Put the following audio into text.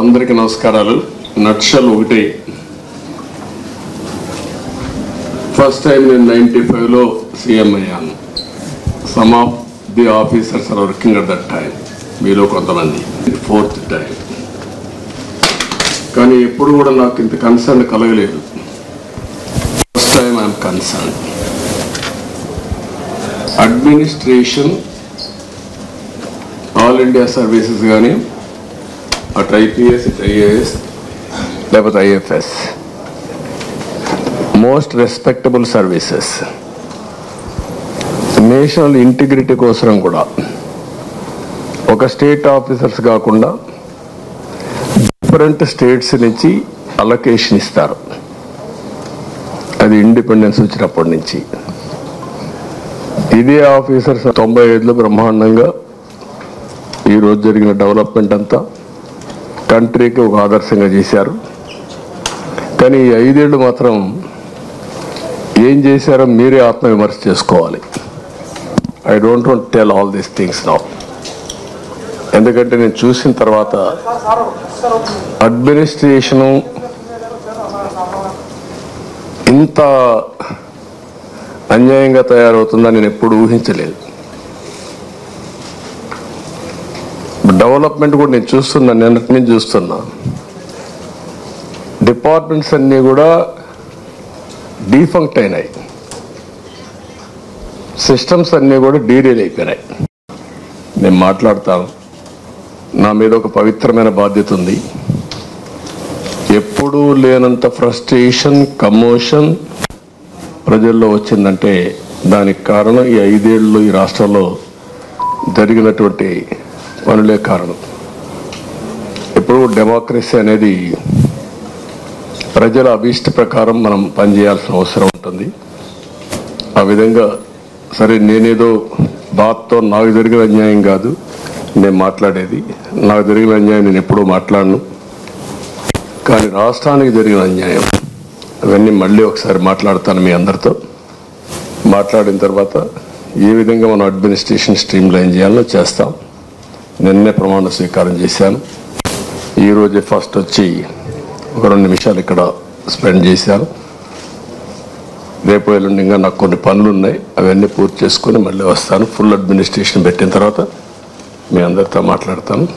అందరికీ నమస్కారాలు. నక్షల్ ఒకటి ఫస్ట్ టైం నేను 95లో సీఎం అయ్యాను. Some of the officers are working at that time. మీలో కొంతమంది 4th టైం. కానీ ఎప్పుడు కూడా నాకు ఇంత కన్సర్న్ కలగలేదు. First time I'm concern. Administration all India services కానీ అటు ఐపీఎస్ ఇటు ఐఏఎస్ లేకపోతే IFS most respectable services national integrity కోసం కూడా ఒక స్టేట్ ఆఫీసర్స్ కాకుండా డిఫరెంట్ స్టేట్స్ నుంచి అలొకేషన్ ఇస్తారు. అది ఇండిపెండెన్స్ వచ్చినప్పటి నుంచి ఇదే ఆఫీసర్స్ 95లో బ్రహ్మాండంగా ఈరోజు జరిగిన డెవలప్మెంట్ అంతా కంట్రీకి ఒక ఆదర్శంగా చేశారు. కానీ ఈ 5 ఏళ్ళు మాత్రం ఏం చేశారో మీరే ఆత్మవిమర్శ చేసుకోవాలి. I don't want tell all these things now. ఎందుకంటే నేను చూసిన తర్వాత అడ్మినిస్ట్రేషను ఇంత అన్యాయంగా తయారవుతుందని నేను ఎప్పుడు ఊహించలేదు. డెవలప్మెంట్ కూడా నేను చూస్తున్నా, నిన్నటి నుంచి చూస్తున్నా. డిపార్ట్మెంట్స్ అన్నీ కూడా డీఫంక్ట్ అయినాయి, సిస్టమ్స్ అన్నీ కూడా డీరేల్ అయిపోయినాయి. నేను మాట్లాడతాను. నా మీద ఒక పవిత్రమైన బాధ్యత ఉంది. ఎప్పుడూ లేనంత ఫ్రస్ట్రేషన్, కమోషన్ ప్రజల్లో వచ్చిందంటే దానికి కారణం ఈ 5 ఏళ్ళు ఈ రాష్ట్రంలో జరిగినటువంటి పనులే కారణం. ఇప్పుడు డెమోక్రసీ అనేది ప్రజల అభీష్ట ప్రకారం మనం పనిచేయాల్సిన అవసరం ఉంటుంది. ఆ విధంగా సరే, నేనేదో బాధతో నాకు జరిగిన అన్యాయం కాదు నేను మాట్లాడేది. నాకు జరిగిన అన్యాయం నేను ఎప్పుడూ మాట్లాడను. కానీ రాష్ట్రానికి జరిగిన అన్యాయం అవన్నీ మళ్ళీ ఒకసారి మాట్లాడతాను మీ అందరితో. మాట్లాడిన తర్వాత ఏ విధంగా మనం అడ్మినిస్ట్రేషన్ స్ట్రీమ్ లైన్ చేయాలో చేస్తాం. నిన్నే ప్రమాణ స్వీకారం చేశాను. ఈరోజే ఫస్ట్ వచ్చి ఒక 2 నిమిషాలు ఇక్కడ స్పెండ్ చేశాను. రేపు ఎల్లుండిగా నాకు కొన్ని పనులు ఉన్నాయి, అవన్నీ పూర్తి చేసుకొని మళ్ళీ వస్తాను. ఫుల్ అడ్మినిస్ట్రేషన్ పెట్టిన తర్వాత మీ అందరితో మాట్లాడతాను.